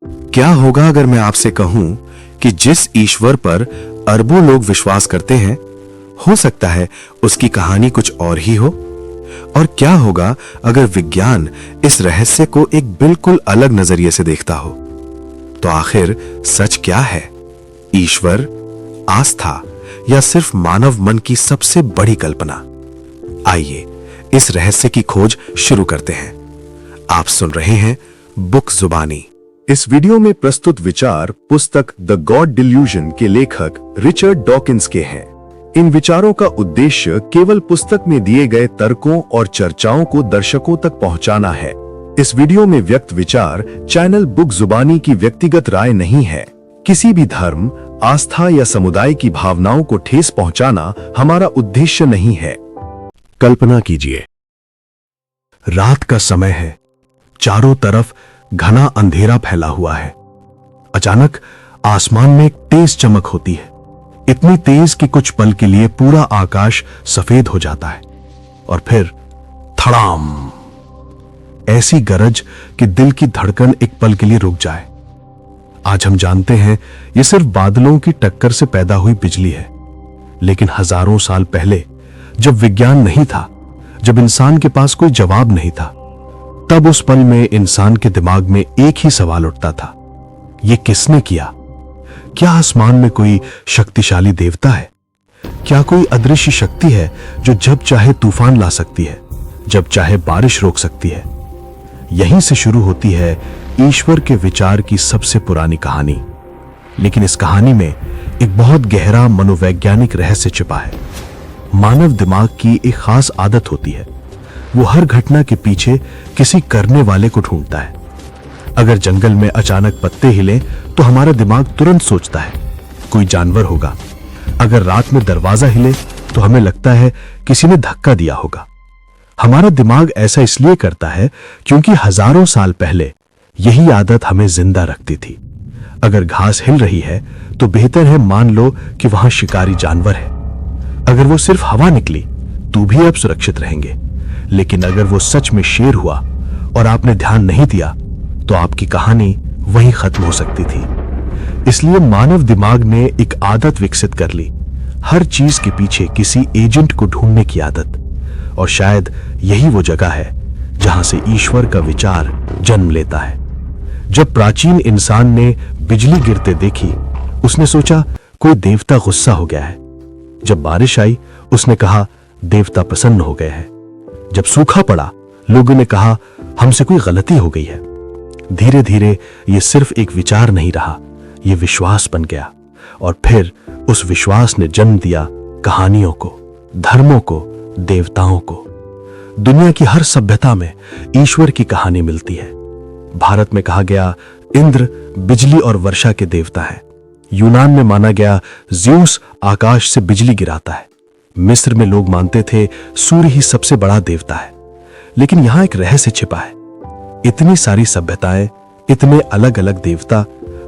क्या होगा अगर मैं आपसे कहूं कि जिस ईश्वर पर अरबों लोग विश्वास करते हैं, हो सकता है उसकी कहानी कुछ और ही हो? और क्या होगा अगर विज्ञान इस रहस्य को एक बिल्कुल अलग नजरिए से देखता हो? तो आखिर सच क्या है? ईश्वर, आस्था या सिर्फ मानव मन की सबसे बड़ी कल्पना? आइए इस रहस्य की खोज शुरू करते हैं। आप सुन रहे हैं बुक जुबानी। इस वीडियो में प्रस्तुत विचार पुस्तक द गॉड डिल्यूजन के लेखक रिचर्ड डॉकिंस के हैं। इन विचारों का उद्देश्य केवल पुस्तक में दिए गए तर्कों और चर्चाओं को दर्शकों तक पहुंचाना है। इस वीडियो में व्यक्त विचार चैनल बुक जुबानी की व्यक्तिगत राय नहीं है। किसी भी धर्म, आस्था या समुदाय की भावनाओं को ठेस पहुंचाना हमारा उद्देश्य नहीं है। कल्पना कीजिए, रात का समय है, चारों तरफ घना अंधेरा फैला हुआ है। अचानक आसमान में एक तेज चमक होती है, इतनी तेज कि कुछ पल के लिए पूरा आकाश सफेद हो जाता है और फिर धड़ाम, ऐसी गरज कि दिल की धड़कन एक पल के लिए रुक जाए। आज हम जानते हैं यह सिर्फ बादलों की टक्कर से पैदा हुई बिजली है, लेकिन हजारों साल पहले जब विज्ञान नहीं था, जब इंसान के पास कोई जवाब नहीं था, तब उस पल में इंसान के दिमाग में एक ही सवाल उठता था, यह किसने किया? क्या आसमान में कोई शक्तिशाली देवता है? क्या कोई अदृश्य शक्ति है जो जब चाहे तूफान ला सकती है, जब चाहे बारिश रोक सकती है? यहीं से शुरू होती है ईश्वर के विचार की सबसे पुरानी कहानी। लेकिन इस कहानी में एक बहुत गहरा मनोवैज्ञानिक रहस्य छिपा है। मानव दिमाग की एक खास आदत होती है, वो हर घटना के पीछे किसी करने वाले को ढूंढता है। अगर जंगल में अचानक पत्ते हिले तो हमारा दिमाग तुरंत सोचता है कोई जानवर होगा। अगर रात में दरवाजा हिले तो हमें लगता है किसी ने धक्का दिया होगा। हमारा दिमाग ऐसा इसलिए करता है क्योंकि हजारों साल पहले यही आदत हमें जिंदा रखती थी। अगर घास हिल रही है तो बेहतर है मान लो कि वहां शिकारी जानवर है। अगर वो सिर्फ हवा निकली तो भी आप सुरक्षित रहेंगे, लेकिन अगर वो सच में शेर हुआ और आपने ध्यान नहीं दिया तो आपकी कहानी वहीं खत्म हो सकती थी। इसलिए मानव दिमाग ने एक आदत विकसित कर ली, हर चीज के पीछे किसी एजेंट को ढूंढने की आदत। और शायद यही वो जगह है जहां से ईश्वर का विचार जन्म लेता है। जब प्राचीन इंसान ने बिजली गिरते देखी, उसने सोचा कोई देवता गुस्सा हो गया है। जब बारिश आई, उसने कहा देवता प्रसन्न हो गए हैं। जब सूखा पड़ा, लोगों ने कहा हमसे कोई गलती हो गई है। धीरे धीरे यह सिर्फ एक विचार नहीं रहा, यह विश्वास बन गया। और फिर उस विश्वास ने जन्म दिया कहानियों को, धर्मों को, देवताओं को। दुनिया की हर सभ्यता में ईश्वर की कहानी मिलती है। भारत में कहा गया इंद्र बिजली और वर्षा के देवता है। यूनान में माना गया ज़्यूस आकाश से बिजली गिराता है। मिस्र में लोग मानते थे सूर्य ही सबसे बड़ा देवता है। लेकिन यहां एक रहस्य छिपा है। इतनी सारी सभ्यताएं, इतने अलग अलग देवता,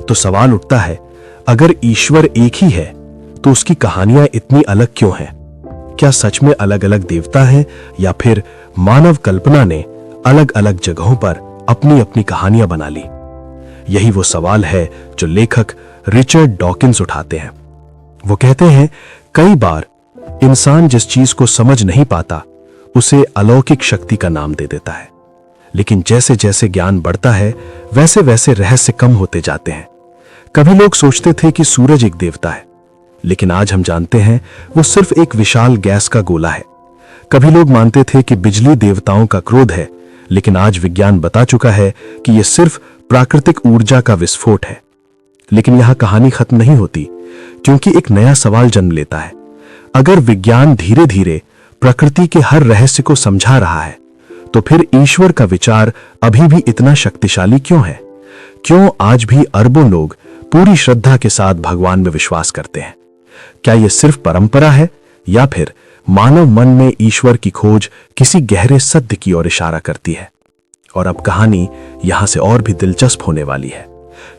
तो सवाल उठता है अगर ईश्वर एक ही है तो उसकी कहानियां इतनी अलग क्यों हैं? क्या सच में अलग अलग देवता हैं या फिर मानव कल्पना ने अलग अलग जगहों पर अपनी अपनी कहानियां बना ली? यही वो सवाल है जो लेखक रिचर्ड डॉकिंस उठाते हैं। वो कहते हैं कई बार इंसान जिस चीज को समझ नहीं पाता उसे अलौकिक शक्ति का नाम दे देता है, लेकिन जैसे जैसे ज्ञान बढ़ता है वैसे वैसे रहस्य कम होते जाते हैं। कभी लोग सोचते थे कि सूरज एक देवता है, लेकिन आज हम जानते हैं वो सिर्फ एक विशाल गैस का गोला है। कभी लोग मानते थे कि बिजली देवताओं का क्रोध है, लेकिन आज विज्ञान बता चुका है कि यह सिर्फ प्राकृतिक ऊर्जा का विस्फोट है। लेकिन यह कहानी खत्म नहीं होती, क्योंकि एक नया सवाल जन्म लेता है। अगर विज्ञान धीरे धीरे प्रकृति के हर रहस्य को समझा रहा है, तो फिर ईश्वर का विचार अभी भी इतना शक्तिशाली क्यों है? क्यों आज भी अरबों लोग पूरी श्रद्धा के साथ भगवान में विश्वास करते हैं? क्या यह सिर्फ परंपरा है या फिर मानव मन में ईश्वर की खोज किसी गहरे सत्य की ओर इशारा करती है? और अब कहानी यहां से और भी दिलचस्प होने वाली है,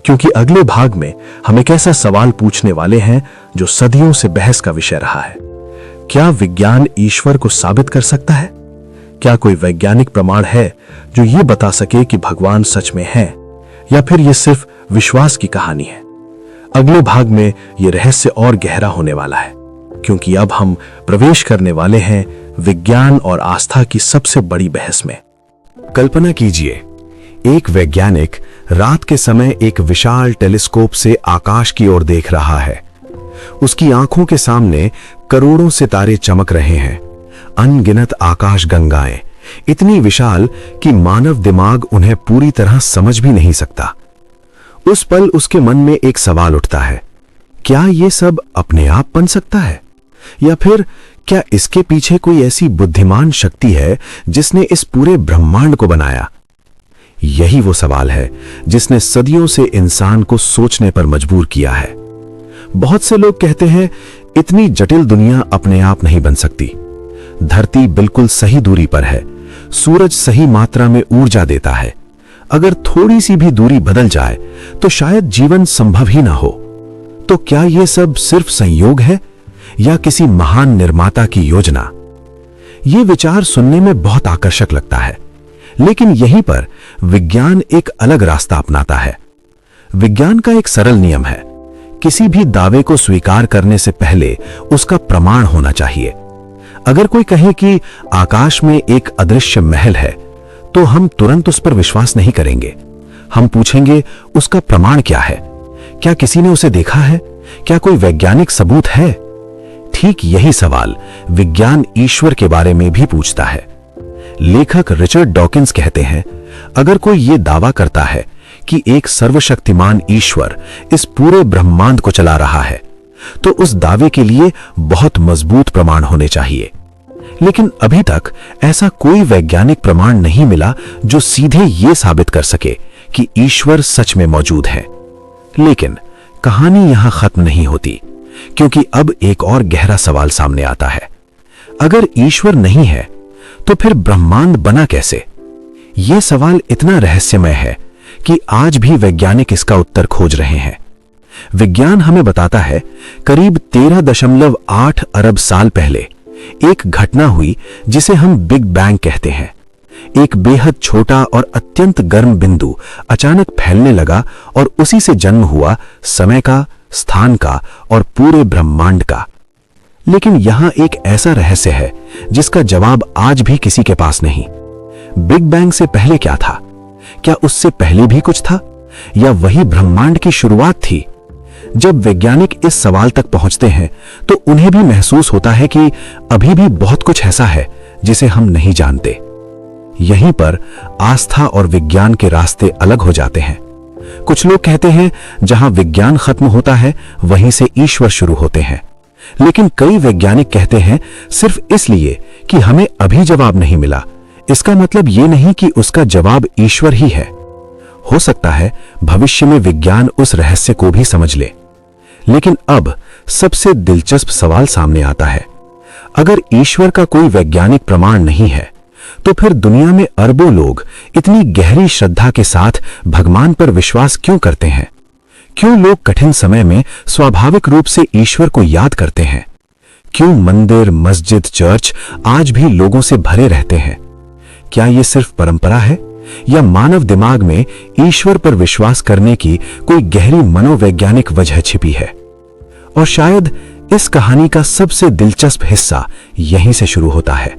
क्योंकि अगले भाग में हम एक ऐसा सवाल पूछने वाले हैं जो सदियों से बहस का विषय रहा है। क्या विज्ञान ईश्वर को साबित कर सकता है? क्या कोई वैज्ञानिक प्रमाण है जो यह बता सके कि भगवान सच में है, या फिर यह सिर्फ विश्वास की कहानी है? अगले भाग में यह रहस्य और गहरा होने वाला है, क्योंकि अब हम प्रवेश करने वाले हैं विज्ञान और आस्था की सबसे बड़ी बहस में। कल्पना कीजिए, एक वैज्ञानिक रात के समय एक विशाल टेलीस्कोप से आकाश की ओर देख रहा है। उसकी आंखों के सामने करोड़ों सितारे चमक रहे हैं, अनगिनत आकाश गंगाएं, इतनी विशाल कि मानव दिमाग उन्हें पूरी तरह समझ भी नहीं सकता। उस पल उसके मन में एक सवाल उठता है, क्या ये सब अपने आप बन सकता है, या फिर क्या इसके पीछे कोई ऐसी बुद्धिमान शक्ति है जिसने इस पूरे ब्रह्मांड को बनाया? यही वो सवाल है जिसने सदियों से इंसान को सोचने पर मजबूर किया है। बहुत से लोग कहते हैं इतनी जटिल दुनिया अपने आप नहीं बन सकती। धरती बिल्कुल सही दूरी पर है, सूरज सही मात्रा में ऊर्जा देता है, अगर थोड़ी सी भी दूरी बदल जाए तो शायद जीवन संभव ही ना हो। तो क्या यह सब सिर्फ संयोग है या किसी महान निर्माता की योजना? यह विचार सुनने में बहुत आकर्षक लगता है, लेकिन यहीं पर विज्ञान एक अलग रास्ता अपनाता है। विज्ञान का एक सरल नियम है, किसी भी दावे को स्वीकार करने से पहले उसका प्रमाण होना चाहिए। अगर कोई कहे कि आकाश में एक अदृश्य महल है, तो हम तुरंत उस पर विश्वास नहीं करेंगे। हम पूछेंगे, उसका प्रमाण क्या है? क्या किसी ने उसे देखा है? क्या कोई वैज्ञानिक सबूत है? ठीक यही सवाल विज्ञान ईश्वर के बारे में भी पूछता है। लेखक रिचर्ड डॉकिंस कहते हैं, अगर कोई यह दावा करता है कि एक सर्वशक्तिमान ईश्वर इस पूरे ब्रह्मांड को चला रहा है, तो उस दावे के लिए बहुत मजबूत प्रमाण होने चाहिए। लेकिन अभी तक ऐसा कोई वैज्ञानिक प्रमाण नहीं मिला जो सीधे यह साबित कर सके कि ईश्वर सच में मौजूद है। लेकिन कहानी यहां खत्म नहीं होती, क्योंकि अब एक और गहरा सवाल सामने आता है। अगर ईश्वर नहीं है तो फिर ब्रह्मांड बना कैसे? यह सवाल इतना रहस्यमय है कि आज भी वैज्ञानिक इसका उत्तर खोज रहे हैं। विज्ञान हमें बताता है, करीब 13.8 अरब साल पहले एक घटना हुई जिसे हम बिग बैंग कहते हैं। एक बेहद छोटा और अत्यंत गर्म बिंदु अचानक फैलने लगा और उसी से जन्म हुआ समय का, स्थान का और पूरे ब्रह्मांड का। लेकिन यहां एक ऐसा रहस्य है जिसका जवाब आज भी किसी के पास नहीं। बिग बैंग से पहले क्या था? क्या उससे पहले भी कुछ था, या वही ब्रह्मांड की शुरुआत थी? जब वैज्ञानिक इस सवाल तक पहुंचते हैं तो उन्हें भी महसूस होता है कि अभी भी बहुत कुछ ऐसा है जिसे हम नहीं जानते। यहीं पर आस्था और विज्ञान के रास्ते अलग हो जाते हैं। कुछ लोग कहते हैं जहां विज्ञान खत्म होता है वहीं से ईश्वर शुरू होते हैं, लेकिन कई वैज्ञानिक कहते हैं सिर्फ इसलिए कि हमें अभी जवाब नहीं मिला, इसका मतलब यह नहीं कि उसका जवाब ईश्वर ही है। हो सकता है भविष्य में विज्ञान उस रहस्य को भी समझ ले। लेकिन अब सबसे दिलचस्प सवाल सामने आता है, अगर ईश्वर का कोई वैज्ञानिक प्रमाण नहीं है, तो फिर दुनिया में अरबों लोग इतनी गहरी श्रद्धा के साथ भगवान पर विश्वास क्यों करते हैं? क्यों लोग कठिन समय में स्वाभाविक रूप से ईश्वर को याद करते हैं? क्यों मंदिर, मस्जिद, चर्च आज भी लोगों से भरे रहते हैं? क्या यह सिर्फ परंपरा है, या मानव दिमाग में ईश्वर पर विश्वास करने की कोई गहरी मनोवैज्ञानिक वजह छिपी है? और शायद इस कहानी का सबसे दिलचस्प हिस्सा यहीं से शुरू होता है,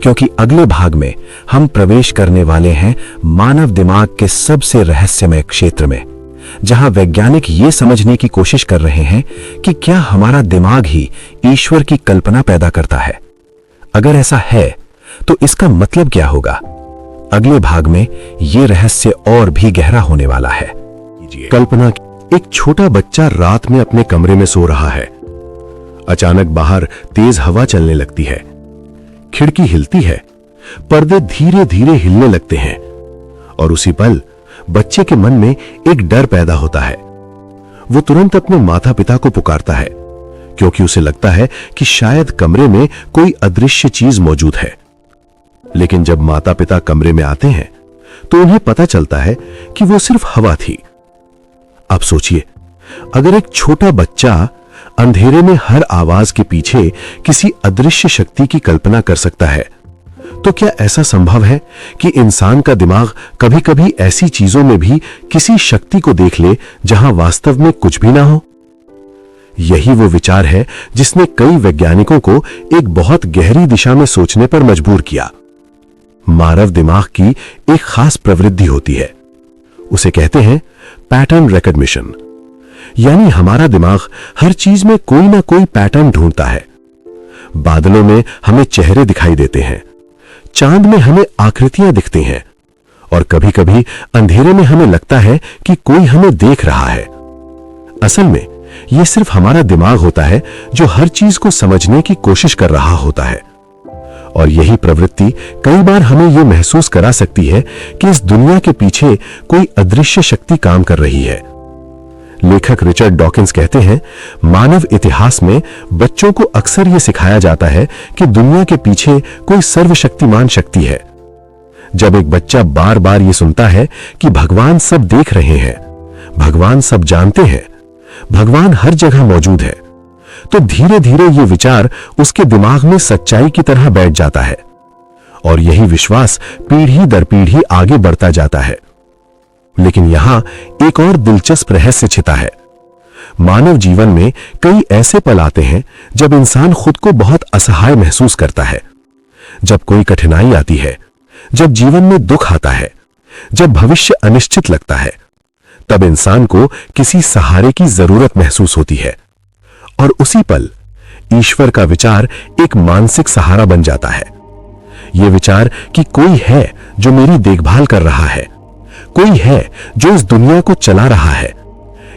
क्योंकि अगले भाग में हम प्रवेश करने वाले हैं मानव दिमाग के सबसे रहस्यमय क्षेत्र में, जहां वैज्ञानिक ये समझने की कोशिश कर रहे हैं कि क्या हमारा दिमाग ही ईश्वर की कल्पना पैदा करता है। अगर ऐसा है तो इसका मतलब क्या होगा? अगले भाग में यह रहस्य और भी गहरा होने वाला है। कल्पना, एक छोटा बच्चा रात में अपने कमरे में सो रहा है। अचानक बाहर तेज हवा चलने लगती है, खिड़की हिलती है, पर्दे धीरे धीरे हिलने लगते हैं, और उसी पल बच्चे के मन में एक डर पैदा होता है। वो तुरंत अपने माता पिता को पुकारता है, क्योंकि उसे लगता है कि शायद कमरे में कोई अदृश्य चीज मौजूद है। लेकिन जब माता पिता कमरे में आते हैं तो उन्हें पता चलता है कि वो सिर्फ हवा थी। अब सोचिए, अगर एक छोटा बच्चा अंधेरे में हर आवाज के पीछे किसी अदृश्य शक्ति की कल्पना कर सकता है, तो क्या ऐसा संभव है कि इंसान का दिमाग कभी-कभी ऐसी चीजों में भी किसी शक्ति को देख ले जहां वास्तव में कुछ भी ना हो? यही वो विचार है जिसने कई वैज्ञानिकों को एक बहुत गहरी दिशा में सोचने पर मजबूर किया। मानव दिमाग की एक खास प्रवृत्ति होती है, उसे कहते हैं पैटर्न रिकॉग्निशन। यानी हमारा दिमाग हर चीज में कोई ना कोई पैटर्न ढूंढता है। बादलों में हमें चेहरे दिखाई देते हैं, चांद में हमें आकृतियां दिखती हैं, और कभी-कभी अंधेरे में हमें लगता है कि कोई हमें देख रहा है। असल में यह सिर्फ हमारा दिमाग होता है जो हर चीज को समझने की कोशिश कर रहा होता है। और यही प्रवृत्ति कई बार हमें यह महसूस करा सकती है कि इस दुनिया के पीछे कोई अदृश्य शक्ति काम कर रही है। लेखक रिचर्ड डॉकिंस कहते हैं, मानव इतिहास में बच्चों को अक्सर यह सिखाया जाता है कि दुनिया के पीछे कोई सर्वशक्तिमान शक्ति है। जब एक बच्चा बार बार यह सुनता है कि भगवान सब देख रहे हैं, भगवान सब जानते हैं, भगवान हर जगह मौजूद है, तो धीरे धीरे यह विचार उसके दिमाग में सच्चाई की तरह बैठ जाता है, और यही विश्वास पीढ़ी दर पीढ़ी आगे बढ़ता जाता है। लेकिन यहां एक और दिलचस्प रहस्य छिपा है। मानव जीवन में कई ऐसे पल आते हैं जब इंसान खुद को बहुत असहाय महसूस करता है। जब कोई कठिनाई आती है, जब जीवन में दुख आता है, जब भविष्य अनिश्चित लगता है, तब इंसान को किसी सहारे की जरूरत महसूस होती है। और उसी पल ईश्वर का विचार एक मानसिक सहारा बन जाता है। यह विचार कि कोई है जो मेरी देखभाल कर रहा है, कोई है जो इस दुनिया को चला रहा है,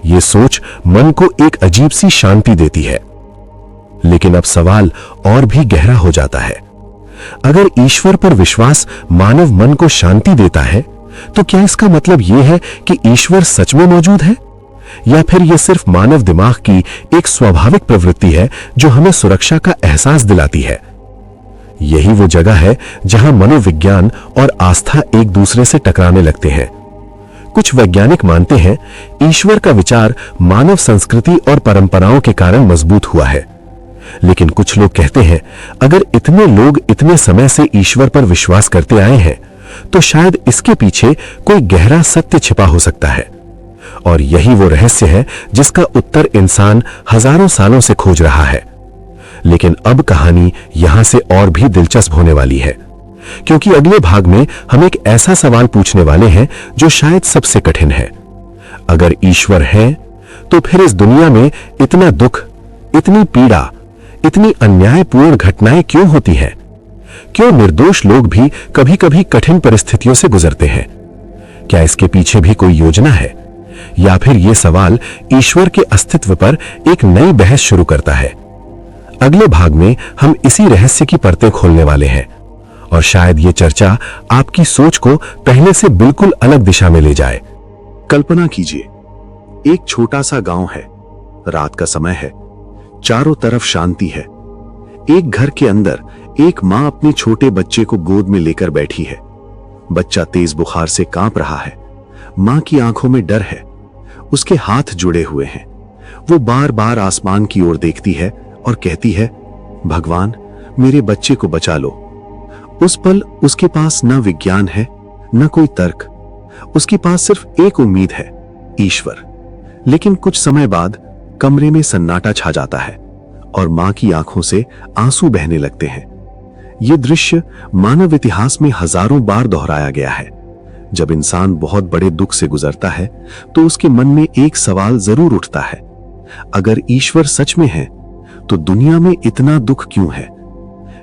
यह सोच मन को एक अजीब सी शांति देती है। लेकिन अब सवाल और भी गहरा हो जाता है। अगर ईश्वर पर विश्वास मानव मन को शांति देता है, तो क्या इसका मतलब यह है कि ईश्वर सच में मौजूद है, या फिर यह सिर्फ मानव दिमाग की एक स्वाभाविक प्रवृत्ति है जो हमें सुरक्षा का एहसास दिलाती है? यही वो जगह है जहां मनोविज्ञान और आस्था एक दूसरे से टकराने लगते हैं। कुछ वैज्ञानिक मानते हैं ईश्वर का विचार मानव संस्कृति और परंपराओं के कारण मजबूत हुआ है। लेकिन कुछ लोग कहते हैं अगर इतने लोग इतने समय से ईश्वर पर विश्वास करते आए हैं, तो शायद इसके पीछे कोई गहरा सत्य छिपा हो सकता है। और यही वो रहस्य है जिसका उत्तर इंसान हजारों सालों से खोज रहा है। लेकिन अब कहानी यहां से और भी दिलचस्प होने वाली है, क्योंकि अगले भाग में हम एक ऐसा सवाल पूछने वाले हैं जो शायद सबसे कठिन है। अगर ईश्वर है, तो फिर इस दुनिया में इतना दुख, इतनी पीड़ा, इतनी अन्यायपूर्ण घटनाएं क्यों होती हैं? क्यों निर्दोष लोग भी कभी-कभी कठिन परिस्थितियों से गुजरते हैं? क्या इसके पीछे भी कोई योजना है, या फिर यह सवाल ईश्वर के अस्तित्व पर एक नई बहस शुरू करता है? अगले भाग में हम इसी रहस्य की परतें खोलने वाले हैं, और शायद यह चर्चा आपकी सोच को पहले से बिल्कुल अलग दिशा में ले जाए। कल्पना कीजिए, एक छोटा सा गांव है, रात का समय है, चारों तरफ शांति है। एक घर के अंदर एक मां अपने छोटे बच्चे को गोद में लेकर बैठी है। बच्चा तेज बुखार से कांप रहा है। मां की आंखों में डर है, उसके हाथ जुड़े हुए हैं। वो बार बार आसमान की ओर देखती है और कहती है, भगवान मेरे बच्चे को बचा लो। उस पल उसके पास न विज्ञान है, न कोई तर्क। उसके पास सिर्फ एक उम्मीद है, ईश्वर। लेकिन कुछ समय बाद कमरे में सन्नाटा छा जाता है और मां की आंखों से आंसू बहने लगते हैं। यह दृश्य मानव इतिहास में हजारों बार दोहराया गया है। जब इंसान बहुत बड़े दुख से गुजरता है, तो उसके मन में एक सवाल जरूर उठता है, अगर ईश्वर सच में है, तो दुनिया में इतना दुख क्यों है?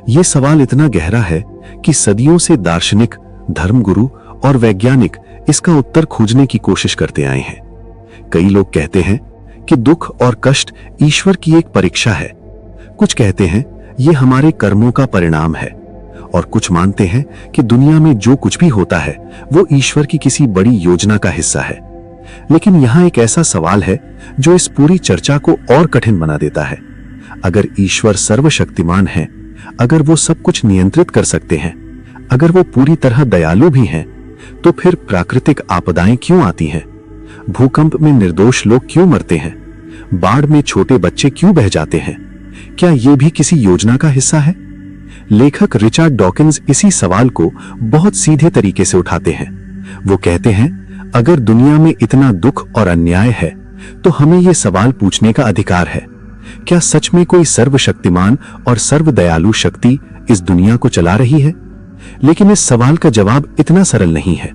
यह सवाल इतना गहरा है कि सदियों से दार्शनिक, धर्मगुरु और वैज्ञानिक इसका उत्तर खोजने की कोशिश करते आए हैं। कई लोग कहते हैं कि दुख और कष्ट ईश्वर की एक परीक्षा है। कुछ कहते हैं यह हमारे कर्मों का परिणाम है, और कुछ मानते हैं कि दुनिया में जो कुछ भी होता है वो ईश्वर की किसी बड़ी योजना का हिस्सा है। लेकिन यहां एक ऐसा सवाल है जो इस पूरी चर्चा को और कठिन बना देता है। अगर ईश्वर सर्वशक्तिमान है, अगर वो सब कुछ नियंत्रित कर सकते हैं, अगर वो पूरी तरह दयालु भी हैं, तो फिर प्राकृतिक आपदाएं क्यों आती हैं? भूकंप में निर्दोष लोग क्यों मरते हैं? बाढ़ में छोटे बच्चे क्यों बह जाते हैं? क्या ये भी किसी योजना का हिस्सा है? लेखक रिचर्ड डॉकिंस इसी सवाल को बहुत सीधे तरीके से उठाते हैं। वो कहते हैं, अगर दुनिया में इतना दुख और अन्याय है तो हमें ये सवाल पूछने का अधिकार है, क्या सच में कोई सर्वशक्तिमान और सर्वदयालु शक्ति इस दुनिया को चला रही है? लेकिन इस सवाल का जवाब इतना सरल नहीं है,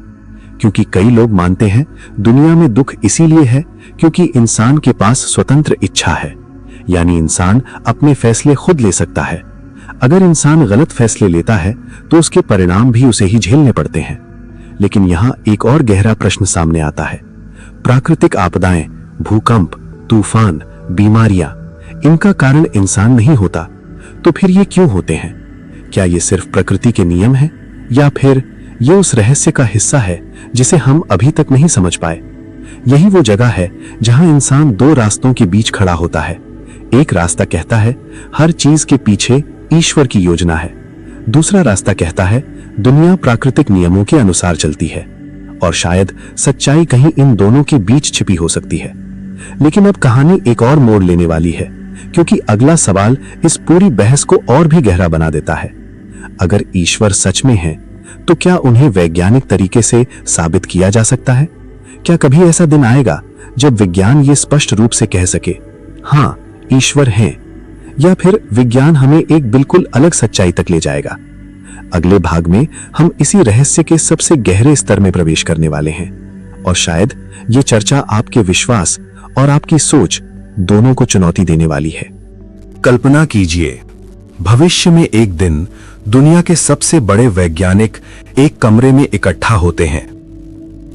क्योंकि कई लोग मानते हैं दुनिया में दुख इसीलिए है क्योंकि इंसान के पास स्वतंत्र इच्छा है, यानी इंसान अपने फैसले खुद ले सकता है। अगर इंसान गलत फैसले लेता है तो उसके परिणाम भी उसे ही झेलने पड़ते हैं। लेकिन यहां एक और गहरा प्रश्न सामने आता है। प्राकृतिक आपदाएं, भूकंप, तूफान, बीमारियां, इनका कारण इंसान नहीं होता, तो फिर ये क्यों होते हैं? क्या ये सिर्फ प्रकृति के नियम हैं, या फिर ये उस रहस्य का हिस्सा है जिसे हम अभी तक नहीं समझ पाए? यही वो जगह है जहां इंसान दो रास्तों के बीच खड़ा होता है। एक रास्ता कहता है हर चीज के पीछे ईश्वर की योजना है, दूसरा रास्ता कहता है दुनिया प्राकृतिक नियमों के अनुसार चलती है, और शायद सच्चाई कहीं इन दोनों के बीच छिपी हो सकती है। लेकिन अब कहानी एक और मोड़ लेने वाली है, क्योंकि अगला सवाल इस पूरी बहस को और भी गहरा बना देता है। अगर ईश्वर सच में है तो क्या उन्हें वैज्ञानिक तरीके से साबित किया जा सकता है? क्या कभी ऐसा दिन आएगा जब विज्ञान ये स्पष्ट रूप से कह सके, हाँ ईश्वर हैं, या फिर विज्ञान हमें एक बिल्कुल अलग सच्चाई तक ले जाएगा? अगले भाग में हम इसी रहस्य के सबसे गहरे स्तर में प्रवेश करने वाले हैं, और शायद ये चर्चा आपके विश्वास और आपकी सोच दोनों को चुनौती देने वाली है। कल्पना कीजिए, भविष्य में एक दिन दुनिया के सबसे बड़े वैज्ञानिक एक कमरे में इकट्ठा होते हैं।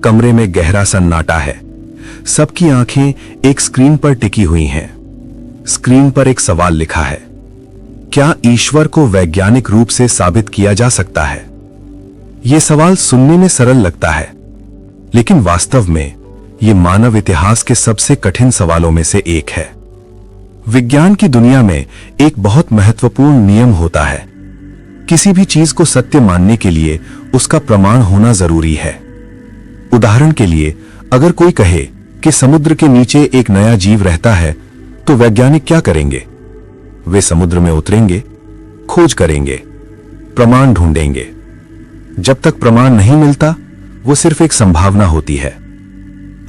कमरे में गहरा सन्नाटा है, सबकी आंखें एक स्क्रीन पर टिकी हुई हैं। स्क्रीन पर एक सवाल लिखा है, क्या ईश्वर को वैज्ञानिक रूप से साबित किया जा सकता है? यह सवाल सुनने में सरल लगता है, लेकिन वास्तव में यह मानव इतिहास के सबसे कठिन सवालों में से एक है। विज्ञान की दुनिया में एक बहुत महत्वपूर्ण नियम होता है। किसी भी चीज को सत्य मानने के लिए उसका प्रमाण होना जरूरी है। उदाहरण के लिए, अगर कोई कहे कि समुद्र के नीचे एक नया जीव रहता है, तो वैज्ञानिक क्या करेंगे? वे समुद्र में उतरेंगे, खोज करेंगे, प्रमाण ढूंढेंगे। जब तक प्रमाण नहीं मिलता, वो सिर्फ एक संभावना होती है।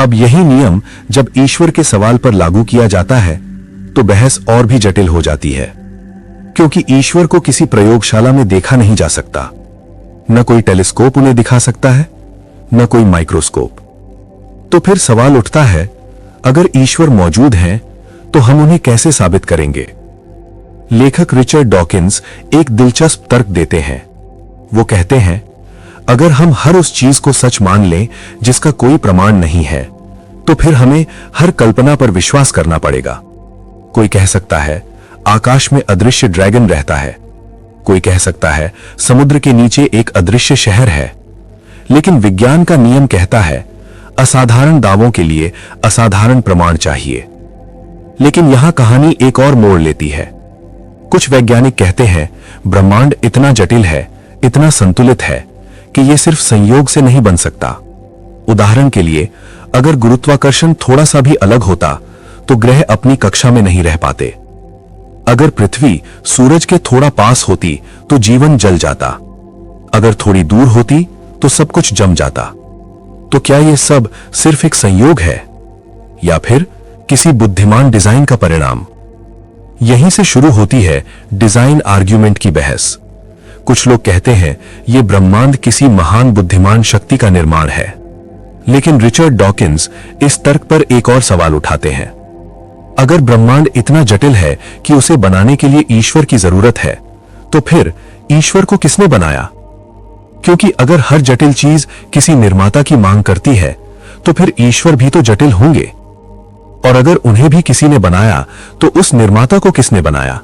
अब यही नियम जब ईश्वर के सवाल पर लागू किया जाता है, तो बहस और भी जटिल हो जाती है, क्योंकि ईश्वर को किसी प्रयोगशाला में देखा नहीं जा सकता। न कोई टेलीस्कोप उन्हें दिखा सकता है, न कोई माइक्रोस्कोप। तो फिर सवाल उठता है, अगर ईश्वर मौजूद हैं, तो हम उन्हें कैसे साबित करेंगे? लेखक रिचर्ड डॉकिंस एक दिलचस्प तर्क देते हैं। वो कहते हैं, अगर हम हर उस चीज को सच मान लें जिसका कोई प्रमाण नहीं है, तो फिर हमें हर कल्पना पर विश्वास करना पड़ेगा। कोई कह सकता है आकाश में अदृश्य ड्रैगन रहता है, कोई कह सकता है समुद्र के नीचे एक अदृश्य शहर है। लेकिन विज्ञान का नियम कहता है असाधारण दावों के लिए असाधारण प्रमाण चाहिए। लेकिन यहां कहानी एक और मोड़ लेती है। कुछ वैज्ञानिक कहते हैं ब्रह्मांड इतना जटिल है, इतना संतुलित है कि यह सिर्फ संयोग से नहीं बन सकता। उदाहरण के लिए, अगर गुरुत्वाकर्षण थोड़ा सा भी अलग होता तो ग्रह अपनी कक्षा में नहीं रह पाते। अगर पृथ्वी सूरज के थोड़ा पास होती तो जीवन जल जाता। अगर थोड़ी दूर होती तो सब कुछ जम जाता। तो क्या यह सब सिर्फ एक संयोग है, या फिर किसी बुद्धिमान डिजाइन का परिणाम? यहीं से शुरू होती है डिजाइन आर्ग्यूमेंट की बहस। कुछ लोग कहते हैं यह ब्रह्मांड किसी महान बुद्धिमान शक्ति का निर्माण है, लेकिन रिचर्ड डॉकिंस इस तर्क पर एक और सवाल उठाते हैं। अगर ब्रह्मांड इतना जटिल है कि उसे बनाने के लिए ईश्वर की जरूरत है, तो फिर ईश्वर को किसने बनाया? क्योंकि अगर हर जटिल चीज किसी निर्माता की मांग करती है, तो फिर ईश्वर भी तो जटिल होंगे। और अगर उन्हें भी किसी ने बनाया, तो उस निर्माता को किसने बनाया?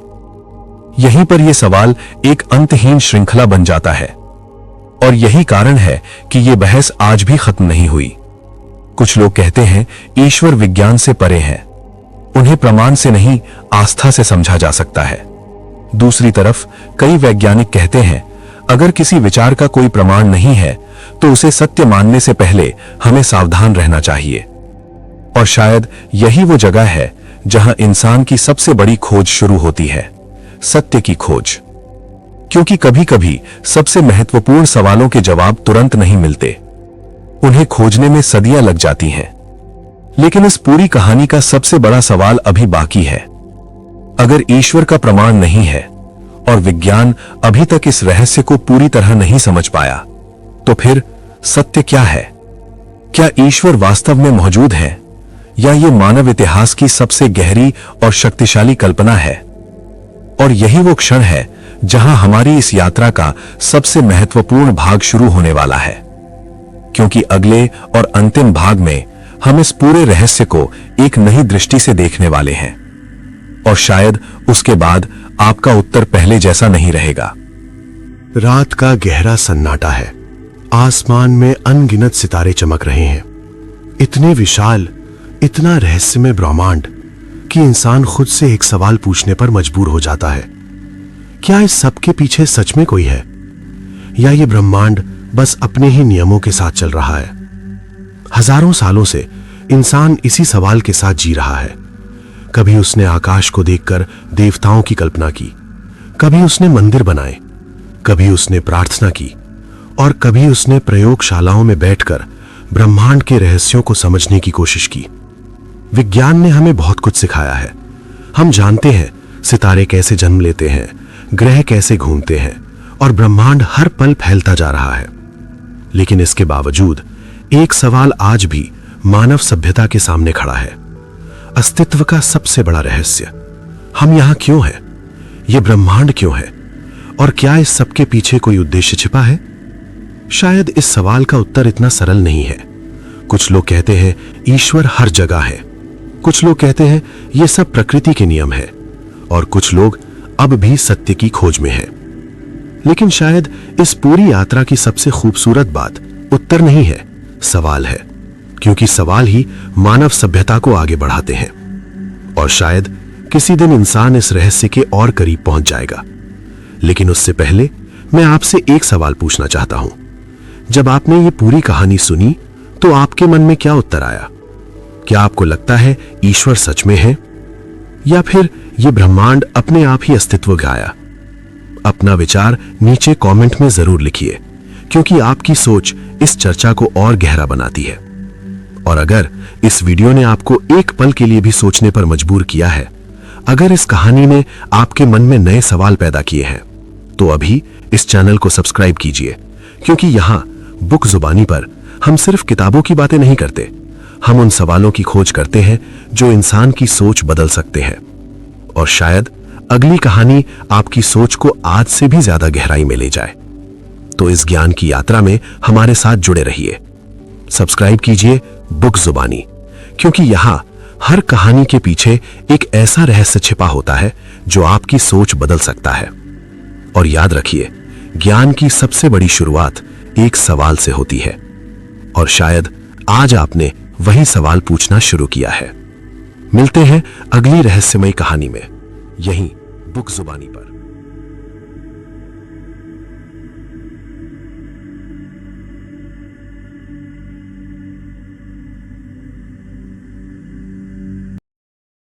यहीं पर यह सवाल एक अंतहीन श्रृंखला बन जाता है। और यही कारण है कि यह बहस आज भी खत्म नहीं हुई। कुछ लोग कहते हैं ईश्वर विज्ञान से परे हैं, उन्हें प्रमाण से नहीं आस्था से समझा जा सकता है। दूसरी तरफ कई वैज्ञानिक कहते हैं अगर किसी विचार का कोई प्रमाण नहीं है, तो उसे सत्य मानने से पहले हमें सावधान रहना चाहिए। और शायद यही वो जगह है जहां इंसान की सबसे बड़ी खोज शुरू होती है, सत्य की खोज। क्योंकि कभी-कभी सबसे महत्वपूर्ण सवालों के जवाब तुरंत नहीं मिलते, उन्हें खोजने में सदियां लग जाती हैं। लेकिन इस पूरी कहानी का सबसे बड़ा सवाल अभी बाकी है। अगर ईश्वर का प्रमाण नहीं है और विज्ञान अभी तक इस रहस्य को पूरी तरह नहीं समझ पाया, तो फिर सत्य क्या है? क्या ईश्वर वास्तव में मौजूद है या ये मानव इतिहास की सबसे गहरी और शक्तिशाली कल्पना है? और यही वो क्षण है जहां हमारी इस यात्रा का सबसे महत्वपूर्ण भाग शुरू होने वाला है, क्योंकि अगले और अंतिम भाग में हम इस पूरे रहस्य को एक नई दृष्टि से देखने वाले हैं। और शायद उसके बाद आपका उत्तर पहले जैसा नहीं रहेगा। रात का गहरा सन्नाटा है। आसमान में अनगिनत सितारे चमक रहे हैं। इतने विशाल, इतना रहस्यमय ब्रह्मांड कि इंसान खुद से एक सवाल पूछने पर मजबूर हो जाता है। क्या इस सब के पीछे सच में कोई है, या ये ब्रह्मांड बस अपने ही नियमों के साथ चल रहा है? हजारों सालों से इंसान इसी सवाल के साथ जी रहा है। कभी उसने आकाश को देखकर देवताओं की कल्पना की, कभी उसने मंदिर बनाए, कभी उसने प्रार्थना की, और कभी उसने प्रयोगशालाओं में बैठकर ब्रह्मांड के रहस्यों को समझने की कोशिश की। विज्ञान ने हमें बहुत कुछ सिखाया है। हम जानते हैं सितारे कैसे जन्म लेते हैं, ग्रह कैसे घूमते हैं, और ब्रह्मांड हर पल फैलता जा रहा है। लेकिन इसके बावजूद एक सवाल आज भी मानव सभ्यता के सामने खड़ा है। अस्तित्व का सबसे बड़ा रहस्य, हम यहां क्यों हैं? यह ब्रह्मांड क्यों है? और क्या इस सब के पीछे कोई उद्देश्य छिपा है? शायद इस सवाल का उत्तर इतना सरल नहीं है। कुछ लोग कहते हैं ईश्वर हर जगह है, कुछ लोग कहते हैं यह सब प्रकृति के नियम है, और कुछ लोग अब भी सत्य की खोज में हैं। लेकिन शायद इस पूरी यात्रा की सबसे खूबसूरत बात उत्तर नहीं है, सवाल है, क्योंकि सवाल ही मानव सभ्यता को आगे बढ़ाते हैं। और शायद किसी दिन इंसान इस रहस्य के और करीब पहुंच जाएगा। लेकिन उससे पहले मैं आपसे एक सवाल पूछना चाहता हूं। जब आपने ये पूरी कहानी सुनी तो आपके मन में क्या उत्तर आया? क्या आपको लगता है ईश्वर सच में है, या फिर यह ब्रह्मांड अपने आप ही अस्तित्व गाया? अपना विचार नीचे कमेंट में जरूर लिखिए, क्योंकि आपकी सोच इस चर्चा को और गहरा बनाती है। और अगर इस वीडियो ने आपको एक पल के लिए भी सोचने पर मजबूर किया है, अगर इस कहानी ने आपके मन में नए सवाल पैदा किए हैं, तो अभी इस चैनल को सब्सक्राइब कीजिए, क्योंकि यहां बुक जुबानी पर हम सिर्फ किताबों की बातें नहीं करते, हम उन सवालों की खोज करते हैं जो इंसान की सोच बदल सकते हैं। और शायद अगली कहानी आपकी सोच को आज से भी ज्यादा गहराई में ले जाए। तो इस ज्ञान की यात्रा में हमारे साथ जुड़े रहिए। सब्सक्राइब कीजिए बुक जुबानी, क्योंकि यहां हर कहानी के पीछे एक ऐसा रहस्य छिपा होता है जो आपकी सोच बदल सकता है। और याद रखिए, ज्ञान की सबसे बड़ी शुरुआत एक सवाल से होती है, और शायद आज आपने वही सवाल पूछना शुरू किया है। मिलते हैं अगली रहस्यमयी कहानी में, यहीं बुक जुबानी पर।